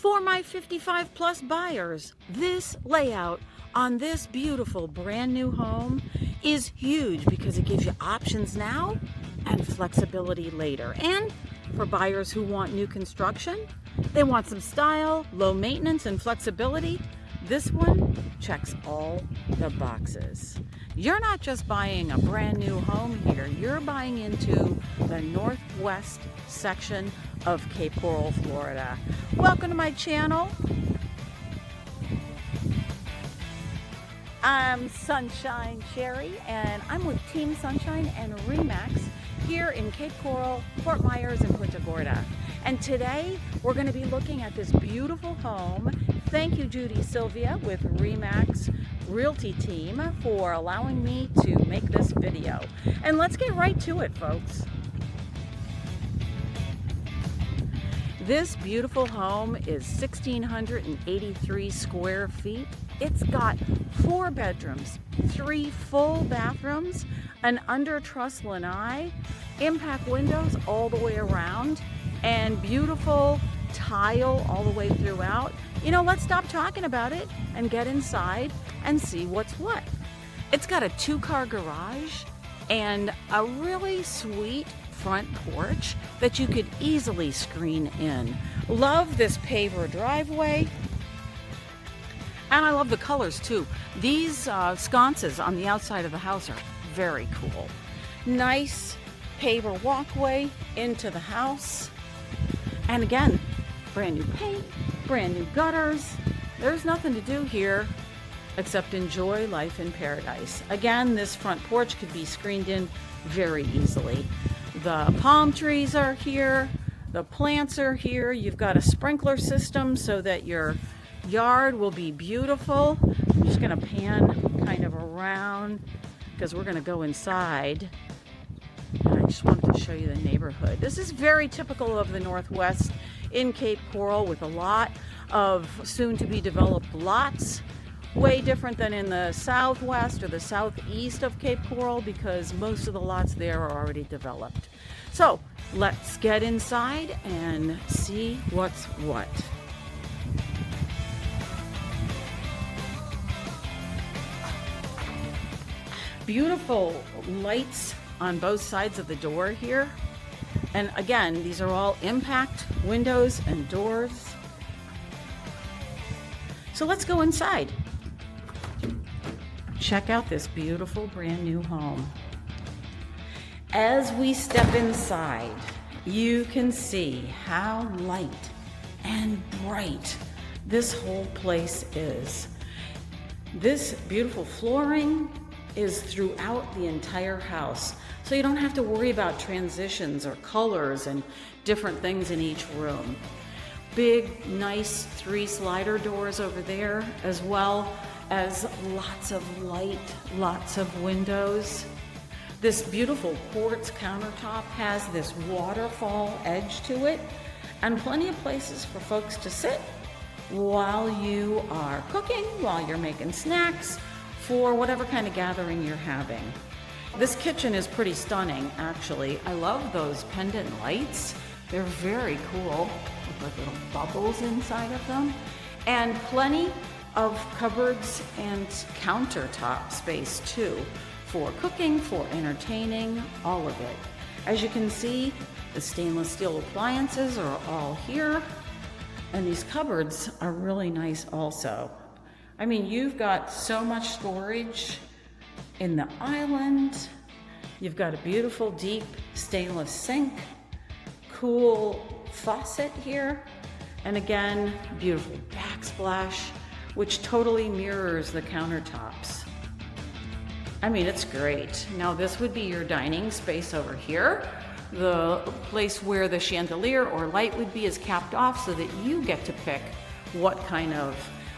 For my 55 plus buyers, this layout on this beautiful brand new home is huge because it gives you options now and flexibility later. And for buyers who want new construction, they want some style, low maintenance, and flexibility, this one checks all the boxes. You're not just buying a brand new home here, you're buying into the northwest section of Cape Coral, Florida. Welcome to my channel. I'm Sunshine Cherry, and I'm with Team Sunshine and RE/MAX here in Cape Coral, Fort Myers, and Punta Gorda. And today we're going to be looking at this beautiful home. Thank you, Judy Sylvia with RE/MAX Realty Team, for allowing me to make this video. And let's get right to it, folks. This beautiful home is 1,683 square feet. It's got 4 bedrooms, 3 full bathrooms, an under truss lanai, impact windows all the way around, and beautiful tile all the way throughout. You know, let's stop talking about it and get inside and see what's what. It's got a 2-car garage and a really sweet front porch that you could easily screen in. Love this paver driveway. And I love the colors too. These sconces on the outside of the house are very cool. Nice paver walkway into the house. And again, brand new paint, brand new gutters. There's nothing to do here except enjoy life in paradise. Again, this front porch could be screened in very easily. The palm trees are here, the plants are here. You've got a sprinkler system so that your yard will be beautiful. I'm just gonna pan kind of around because we're gonna go inside. And I just wanted to show you the neighborhood. This is very typical of the Northwest in Cape Coral, with a lot of soon-to-be developed lots. Way different than in the southwest or the southeast of Cape Coral, because most of the lots there are already developed. So let's get inside and see what's what. Beautiful lights on both sides of the door here. And again, these are all impact windows and doors. So let's go inside. Check out this beautiful brand new home. As we step inside, you can see how light and bright this whole place is. This beautiful flooring is throughout the entire house, so you don't have to worry about transitions or colors and different things in each room. Big, nice 3 slider doors over there, as well as lots of light, lots of windows. This beautiful quartz countertop has this waterfall edge to it, and plenty of places for folks to sit while you are cooking, while you're making snacks, for whatever kind of gathering you're having. This kitchen is pretty stunning, actually. I love those pendant lights. They're very cool, with like little bubbles inside of them. And plenty of cupboards and countertop space too, for cooking, for entertaining, all of it. As you can see, the stainless steel appliances are all here, and these cupboards are really nice also. I mean, you've got so much storage in the island. You've got a beautiful deep stainless sink, cool faucet here, and again, beautiful backsplash, which totally mirrors the countertops. I mean, it's great. Now this would be your dining space over here. The place where the chandelier or light would be is capped off so that you get to pick what kind of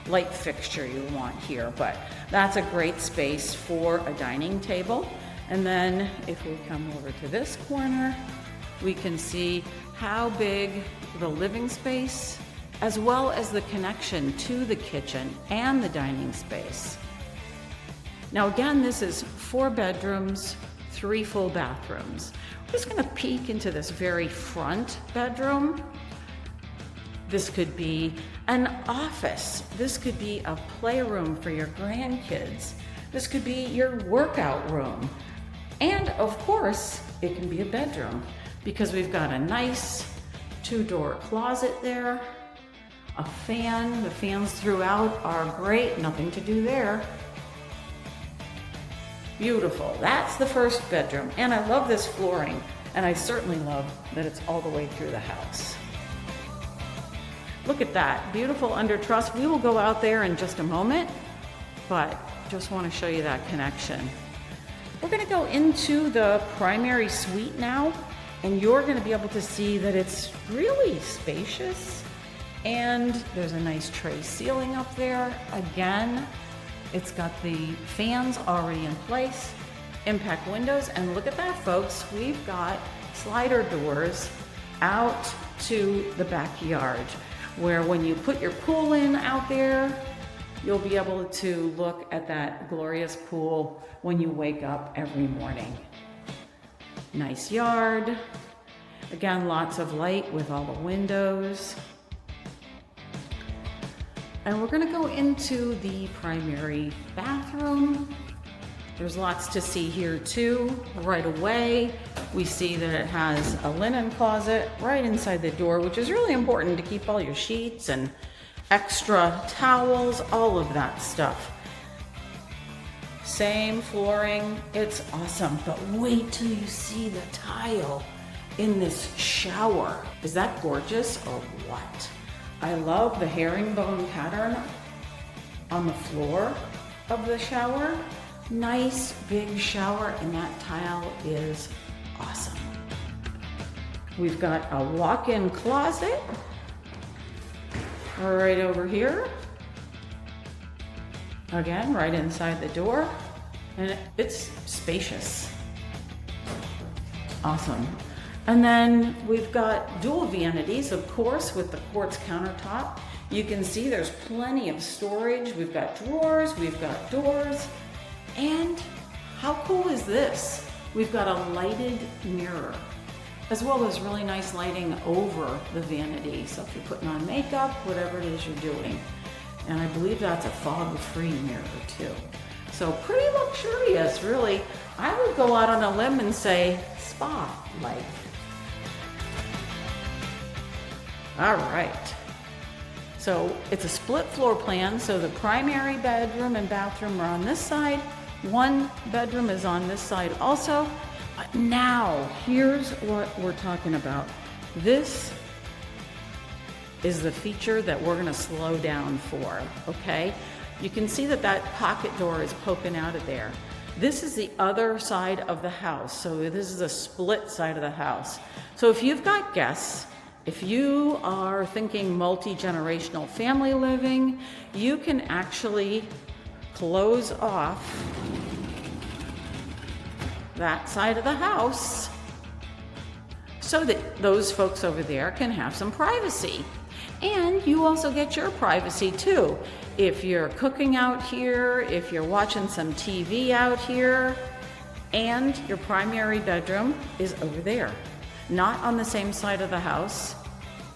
light fixture you want here, but that's a great space for a dining table. And then if we come over to this corner, we can see how big the living space, as well as the connection to the kitchen and the dining space. Now again, this is 4 bedrooms, 3 full bathrooms. I'm just gonna peek into this very front bedroom. This could be an office. This could be a playroom for your grandkids. This could be your workout room. And of course, it can be a bedroom because we've got a nice 2-door closet there, a fan. The fans throughout are great, nothing to do there. Beautiful. That's the first bedroom. And I love this flooring, and I certainly love that it's all the way through the house. Look at that, beautiful under truss. We will go out there in just a moment, but just want to show you that connection. We're going to go into the primary suite now, and you're going to be able to see that it's really spacious, and there's a nice tray ceiling up there. Again, it's got the fans already in place, impact windows, and look at that, folks. We've got slider doors out to the backyard, where when you put your pool in out there, you'll be able to look at that glorious pool when you wake up every morning. Nice yard. Again, lots of light with all the windows. And we're gonna go into the primary bathroom. There's lots to see here too. Right away, we see that it has a linen closet right inside the door, which is really important to keep all your sheets and extra towels, all of that stuff. Same flooring, it's awesome, but wait till you see the tile in this shower. Is that gorgeous or what? I love the herringbone pattern on the floor of the shower. Nice big shower, and that tile is awesome. We've got a walk-in closet right over here. Again, right inside the door, and it's spacious. Awesome. And then we've got dual vanities, of course, with the quartz countertop. You can see there's plenty of storage. We've got drawers, we've got doors, and how cool is this? We've got a lighted mirror, as well as really nice lighting over the vanity. So if you're putting on makeup, whatever it is you're doing. And I believe that's a fog-free mirror too. So pretty luxurious, really. I would go out on a limb and say spa-like. All right. So it's a split floor plan. So the primary bedroom and bathroom are on this side. One bedroom is on this side also. But now, here's what we're talking about. This is the feature that we're gonna slow down for, okay? You can see that that pocket door is poking out of there. This is the other side of the house. So this is a split side of the house. So if you've got guests, if you are thinking multi-generational family living, you can actually close off that side of the house so that those folks over there can have some privacy. And you also get your privacy too. If you're cooking out here, if you're watching some TV out here, and your primary bedroom is over there, not on the same side of the house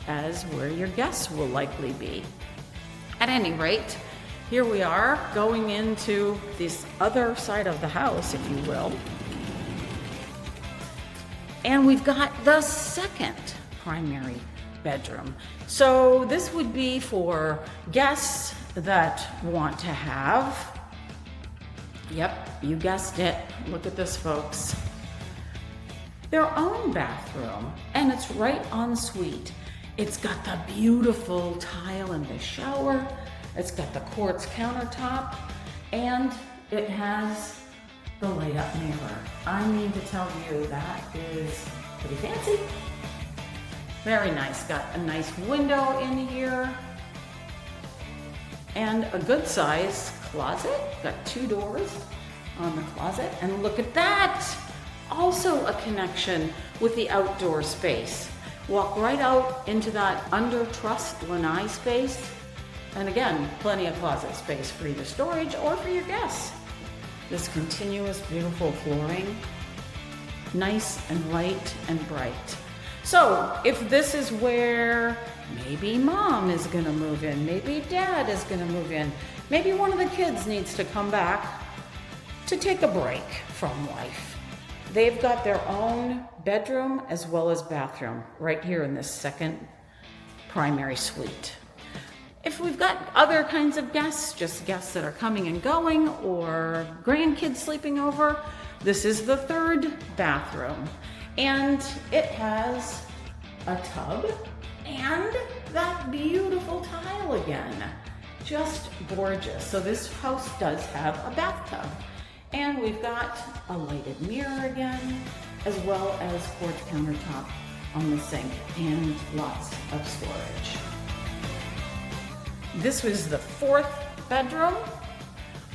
as where your guests will likely be. At any rate, here we are going into this other side of the house, if you will. And we've got the second primary bedroom. So this would be for guests that want to have, yep, you guessed it, look at this, folks, their own bathroom, and it's right en suite. It's got the beautiful tile in the shower, it's got the quartz countertop, and it has the light up mirror. I need to tell you that is pretty fancy. Very nice. Got a nice window in here and a good size closet. Got 2 doors on the closet, and look at that. Also a connection with the outdoor space. Walk right out into that under truss lanai space. And again, plenty of closet space for either storage or for your guests. This continuous beautiful flooring, nice and light and bright. So if this is where Maybe mom is gonna move in, maybe dad is gonna move in, maybe one of the kids needs to come back to take a break from life. They've got their own bedroom as well as bathroom right here in this second primary suite. If we've got other kinds of guests, just guests that are coming and going or grandkids sleeping over, this is the third bathroom. And it has a tub and that beautiful tile again. Just gorgeous. So this house does have a bathtub. And we've got a lighted mirror again, as well as quartz countertop on the sink and lots of storage. This was the fourth bedroom,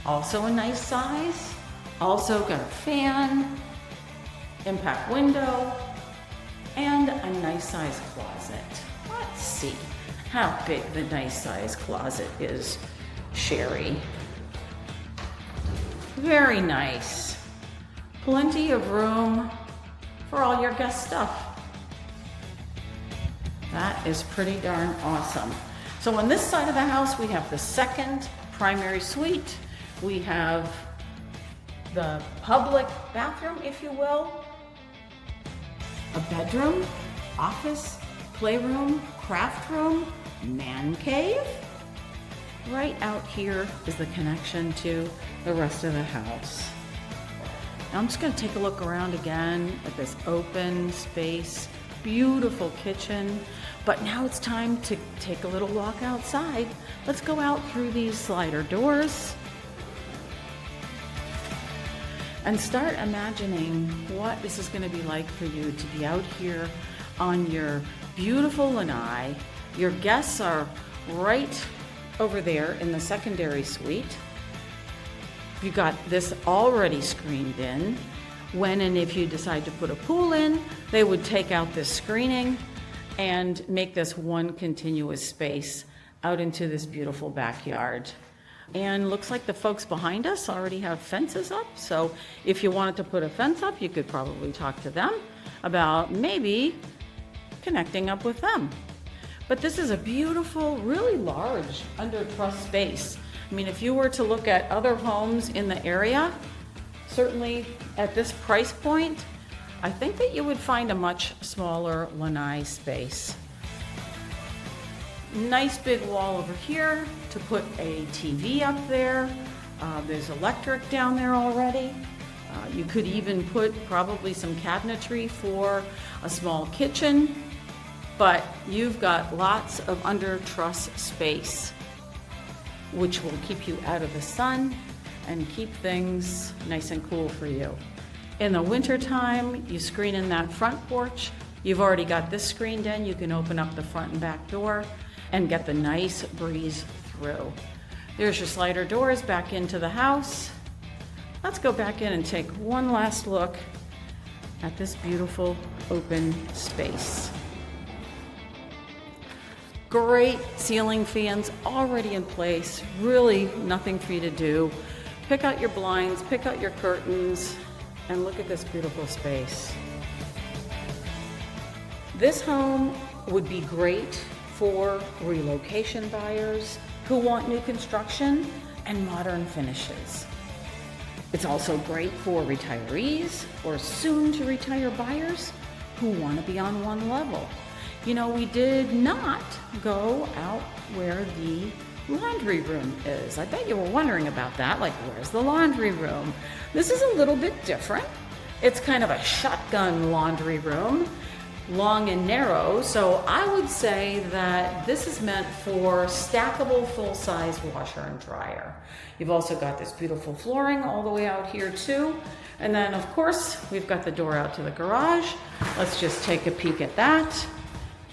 also a nice size, also got a fan, impact window, and a nice size closet. Let's see how big the nice size closet is, Sherry. Very nice. Plenty of room for all your guest stuff. That is pretty darn awesome. So on this side of the house, we have the second primary suite. We have the public bathroom, if you will, a bedroom, office, playroom, craft room, man cave. Right out here is the connection to the rest of the house. Now I'm just going to take a look around again at this open space, beautiful kitchen. But now it's time to take a little walk outside. Let's go out through these slider doors and start imagining what this is going to be like for you to be out here on your beautiful lanai. Your guests are right over there in the secondary suite. You got this already screened in. When and if you decide to put a pool in, they would take out this screening and make this one continuous space out into this beautiful backyard. And looks like the folks behind us already have fences up. So if you wanted to put a fence up, you could probably talk to them about maybe connecting up with them. But this is a beautiful, really large under truss space. I mean, if you were to look at other homes in the area, certainly at this price point, I think that you would find a much smaller lanai space. Nice big wall over here to put a TV up there. There's electric down there already. You could even put probably some cabinetry for a small kitchen, but you've got lots of under truss space, which will keep you out of the sun and keep things nice and cool for you. In the wintertime, you screen in that front porch. You've already got this screened in. You can open up the front and back door and get the nice breeze through. There's your slider doors back into the house. Let's go back in and take one last look at this beautiful open space. Great ceiling fans already in place. Really nothing for you to do. Pick out your blinds, pick out your curtains, and look at this beautiful space. This home would be great for relocation buyers who want new construction and modern finishes. It's also great for retirees or soon to retire buyers who want to be on one level. You know, we did not go out where the laundry room is. I bet you were wondering about that, like where's the laundry room? This is a little bit different. It's kind of a shotgun laundry room, long and narrow, so I would say that this is meant for stackable full-size washer and dryer. You've also got this beautiful flooring all the way out here too, and then of course we've got the door out to the garage. Let's just take a peek at that.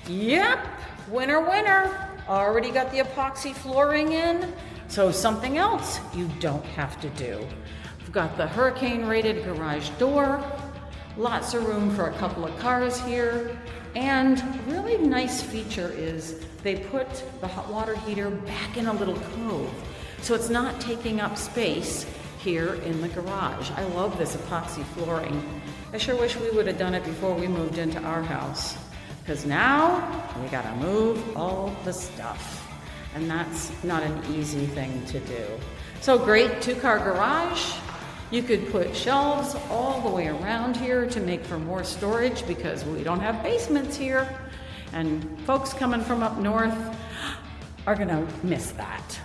Yep, winner, winner. Already got the epoxy flooring in, so something else you don't have to do. We've got the hurricane-rated garage door, lots of room for a couple of cars here, and really nice feature is they put the hot water heater back in a little cove, so it's not taking up space here in the garage. I love this epoxy flooring. I sure wish we would have done it before we moved into our house. because now we gotta move all the stuff. And that's not an easy thing to do. So great 2-car garage. You could put shelves all the way around here to make for more storage because we don't have basements here. And folks coming from up north are gonna miss that.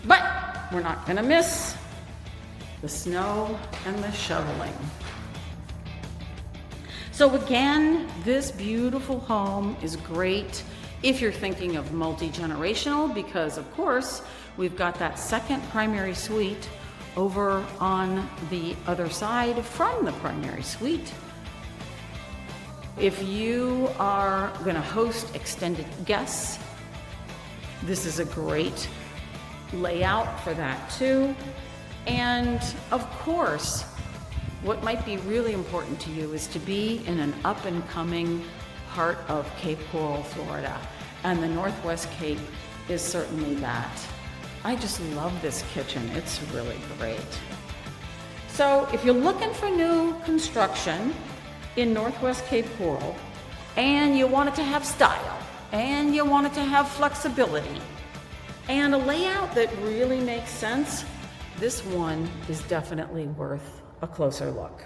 But we're not gonna miss the snow and the shoveling. So again, this beautiful home is great if you're thinking of multi-generational, because of course, we've got that second primary suite over on the other side from the primary suite. If you are gonna host extended guests, this is a great layout for that too. And of course, what might be really important to you is to be in an up and coming part of Cape Coral, Florida. And the Northwest Cape is certainly that. I just love this kitchen. It's really great. So if you're looking for new construction in Northwest Cape Coral, and you want it to have style, and you want it to have flexibility, and a layout that really makes sense, this one is definitely worth a closer look.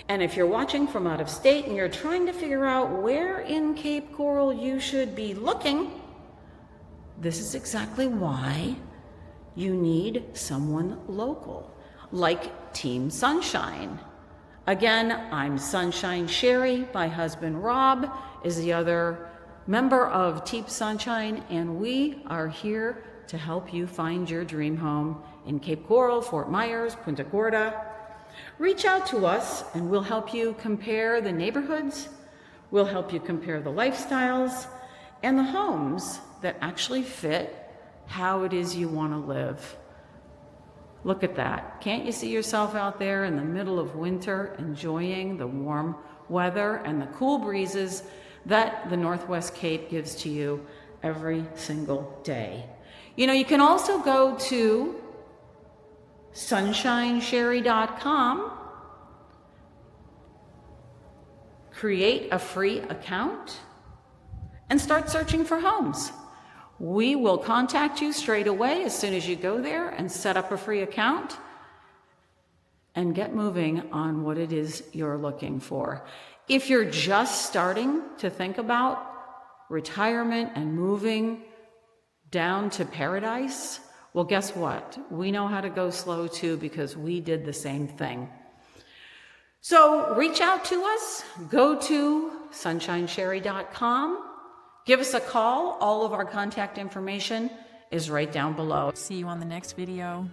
And if you're watching from out of state and you're trying to figure out where in Cape Coral you should be looking, this is exactly why you need someone local, like Team Sunshine. Again, I'm Sunshine Sherry. My husband Rob is the other member of Team Sunshine, and we are here to help you find your dream home in Cape Coral, Fort Myers, Punta Gorda. Reach out to us and we'll help you compare the neighborhoods, we'll help you compare the lifestyles and the homes that actually fit how it is you want to live. Look at that. Can't you see yourself out there in the middle of winter enjoying the warm weather and the cool breezes that the Northwest Cape gives to you every single day? You know, you can also go to sunshinesherry.com, create a free account, and start searching for homes. We will contact you straight away as soon as you go there and set up a free account and get moving on what it is you're looking for. If you're just starting to think about retirement and moving down to paradise, well, guess what? We know how to go slow too, because we did the same thing. So reach out to us, go to sunshinesherry.com, give us a call. All of our contact information is right down below. See you on the next video.